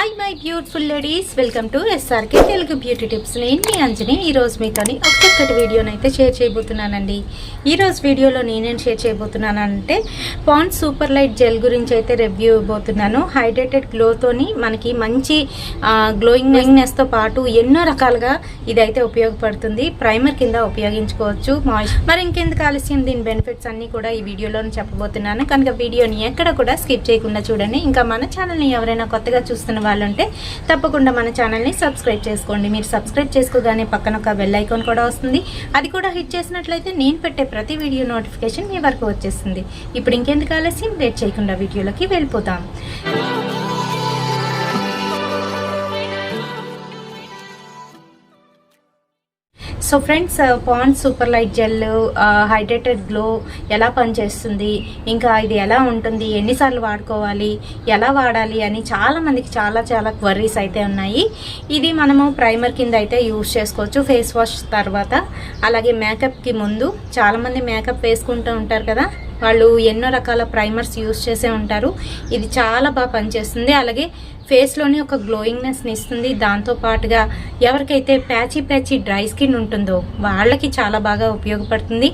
Hi my beautiful ladies, welcome to SRK Telugu beauty tips. నేను మీ అంజని. ఈరోజు మీతోని ఒక చక్కటి వీడియోని అయితే షేర్ చేయబోతున్నానండి. ఈరోజు వీడియోలో నేనేం షేర్ చేయబోతున్నానంటే పాండ్స్ సూపర్ లైట్ జెల్ గురించి అయితే రివ్యూ ఇవ్వబోతున్నాను. హైడ్రేటెడ్ గ్లోతోని మనకి మంచి గ్లోయింగ్నెస్తో పాటు ఎన్నో రకాలుగా ఇదైతే ఉపయోగపడుతుంది. ప్రైమర్ కింద ఉపయోగించుకోవచ్చు. మరి ఇంకెందుకు ఆలస్యం, దీని బెనిఫిట్స్ అన్నీ కూడా ఈ వీడియోలో చెప్పబోతున్నాను. కనుక వీడియోని ఎక్కడ కూడా స్కిప్ చేయకుండా చూడండి. ఇంకా మన ఛానల్ని ఎవరైనా కొత్తగా చూస్తున్న వాళ్ళు ఉంటే తప్పకుండా మన ఛానల్ని సబ్స్క్రైబ్ చేసుకోండి. మీరు సబ్స్క్రైబ్ చేసుకోగానే పక్కన ఒక బెల్ ఐకాన్ కూడా వస్తుంది. అది కూడా హిట్ చేసినట్లయితే నేను పెట్టే ప్రతి వీడియో నోటిఫికేషన్ మీ వరకు వచ్చేస్తుంది. ఇప్పుడు ఇంకెందుకు ఆలస్యం, లేట్ చేయకుండా వీడియోలోకి వెళ్ళిపోతాం. So friends, Pond's super light gel hydrated glow ఎలా పనిచేస్తుంది, ఇంకా ఇది ఎలా ఉంటుంది, ఎన్నిసార్లు వాడుకోవాలి, ఎలా వాడాలి అని చాలా మందికి చాలా క్వరీస్ అయితే ఉన్నాయి. ఇది మనము ప్రైమర్ కింద అయితే యూజ్ చేసుకోవచ్చు ఫేస్ వాష్ తర్వాత. అలాగే మేకప్కి ముందు చాలామంది మేకప్ వేసుకుంటూ ఉంటారు కదా, వాళ్ళు ఎన్నో రకాల ప్రైమర్స్ యూజ్ చేసే ఉంటారు. ఇది చాలా బాగా పనిచేస్తుంది. అలాగే ఫేస్లోని ఒక గ్లోయింగ్నెస్ని ఇస్తుంది. దాంతోపాటుగా ఎవరికైతే ప్యాచీ డ్రై స్కిన్ ఉంటుందో వాళ్ళకి చాలా బాగా ఉపయోగపడుతుంది.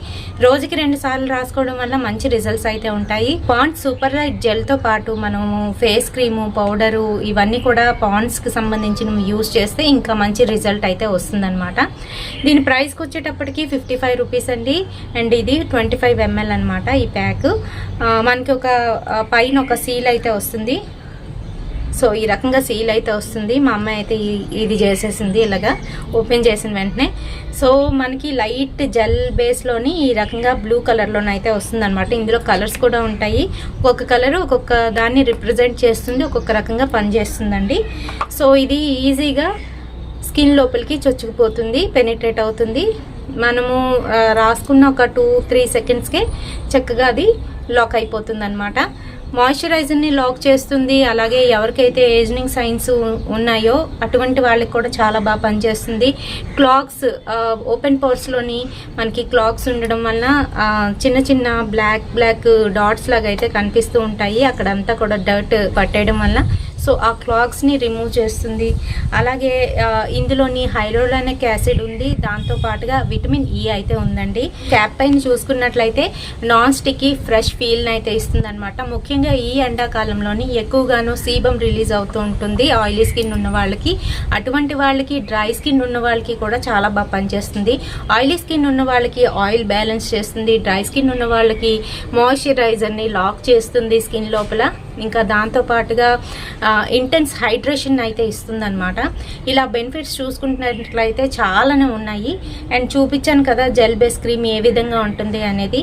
రోజుకి 2 సార్లు రాసుకోవడం వల్ల మంచి రిజల్ట్స్ అయితే ఉంటాయి. పాండ్స్ సూపర్ లైట్ జెల్తో పాటు మనము ఫేస్ క్రీము, పౌడరు ఇవన్నీ కూడా పాండ్స్కి సంబంధించి యూజ్ చేస్తే ఇంకా మంచి రిజల్ట్ అయితే వస్తుందన్నమాట. దీని ప్రైస్కి వచ్చేటప్పటికి 55 రూపీస్ అండి. అండ్ ఇది 25 ml అనమాట ఈ ప్యాక్. మనకి ఒక పైన ఒక సీల్ అయితే వస్తుంది. సో ఈ రకంగా సీల్ అయితే వస్తుంది. మా అమ్మాయి అయితే ఇది చేసేసింది ఇలాగా ఓపెన్ చేసిన వెంటనే. సో మనకి లైట్ జెల్ బేస్లోని ఈ రకంగా బ్లూ కలర్లోనైతే వస్తుంది అనమాట. ఇందులో కలర్స్ కూడా ఉంటాయి. ఒక్కొక్క కలర్ ఒక్కొక్క దాన్ని రిప్రజెంట్ చేస్తుంది, ఒక్కొక్క రకంగా పనిచేస్తుందండి. సో ఇది ఈజీగా స్కిన్ లోపలికి చొచ్చుకుపోతుంది, పెనిట్రేట్ అవుతుంది. మనము రాసుకున్న ఒక 2-3 సెకండ్స్కే చక్కగా అది లాక్ అయిపోతుంది అనమాట. మాయిశ్చరైజర్ని లాక్ చేస్తుంది. అలాగే ఎవరికైతే ఏజింగ్ సైన్స్ ఉన్నాయో అటువంటి వాళ్ళకి కూడా చాలా బాగా పనిచేస్తుంది. క్లాగ్స్, ఓపెన్ పోర్స్లోని మనకి క్లాగ్స్ ఉండడం వలన చిన్న బ్లాక్ డాట్స్ లాగా అయితే కనిపిస్తూ ఉంటాయి. అక్కడంతా కూడా డర్ట్ పట్టేయడం వల్ల సో ఆ క్లాగ్స్ని రిమూవ్ చేస్తుంది. అలాగే ఇందులోని హైలోరానిక్ యాసిడ్ ఉంది. దాంతో పాటుగా విటమిన్ ఈ అయితే ఉందండి. క్యాప్ పైన చూసుకున్నట్లయితే నాన్ స్టిక్కీ ఫ్రెష్ ఫీల్ని అయితే ఇస్తుంది అనమాట. ముఖ్యంగా ఈ ఎండాకాలంలోని ఎక్కువగాను సీబం రిలీజ్ అవుతూ ఉంటుంది ఆయిలీ స్కిన్ ఉన్న వాళ్ళకి. అటువంటి వాళ్ళకి, డ్రై స్కిన్ ఉన్న వాళ్ళకి కూడా చాలా బాగా పనిచేస్తుంది. ఆయిలీ స్కిన్ ఉన్న వాళ్ళకి ఆయిల్ బ్యాలెన్స్ చేస్తుంది. డ్రై స్కిన్ ఉన్న వాళ్ళకి మాయిశ్చరైజర్ని లాక్ చేస్తుంది స్కిన్ లోపల. ఇంకా దాంతోపాటుగా ఇంటెన్స్ హైడ్రేషన్ అయితే ఇస్తుంది అనమాట. ఇలా బెనిఫిట్స్ చూసుకుంటున్నట్లయితే చాలానే ఉన్నాయి. అండ్ చూపించాను కదా జెల్ బేస్ క్రీమ్ ఏ విధంగా ఉంటుంది అనేది.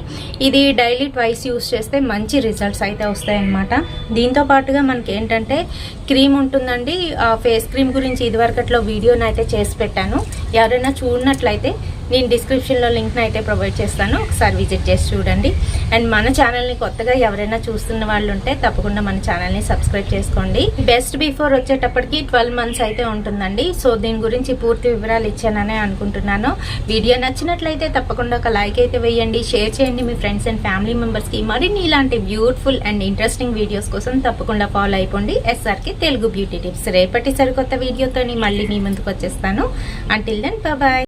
ఇది డైలీ ట్వైస్ యూస్ చేస్తే మంచి రిజల్ట్స్ అయితే వస్తాయి అన్నమాట. దీంతో పాటుగా మనకి ఏంటంటే క్రీమ్ ఉంటుందండి. ఫేస్ క్రీమ్ గురించి ఇదివరకట్లో వీడియోని అయితే చేసి పెట్టాను. ఎవరైనా చూడనట్లయితే నేను డిస్క్రిప్షన్లో లింక్ని అయితే ప్రొవైడ్ చేస్తాను, ఒకసారి విజిట్ చేసి చూడండి. అండ్ మన ఛానల్ని కొత్తగా ఎవరైనా చూస్తున్న వాళ్ళు ఉంటే తప్పకుండా మన ఛానల్ని సబ్స్క్రైబ్ చేసుకోండి. బెస్ట్ బిఫోర్ వచ్చేటప్పటికి 12 months అయితే ఉంటుందండి. సో దీని గురించి పూర్తి వివరాలు ఇచ్చాననే అనుకుంటున్నాను. వీడియో నచ్చినట్లయితే తప్పకుండా ఒక లైక్ అయితే వేయండి, షేర్ చేయండి మీ ఫ్రెండ్స్ అండ్ ఫ్యామిలీ మెంబర్స్కి. మరిన్ని ఇలాంటి బ్యూటిఫుల్ అండ్ ఇంట్రెస్టింగ్ వీడియోస్ కోసం తప్పకుండా ఫాలో అయిపోండి ఎస్ఆర్కే తెలుగు బ్యూటీ టిప్స్. రేపటి సరికొత్త వీడియోతో మళ్ళీ మీ ముందుకు వచ్చేస్తాను. Until then bye.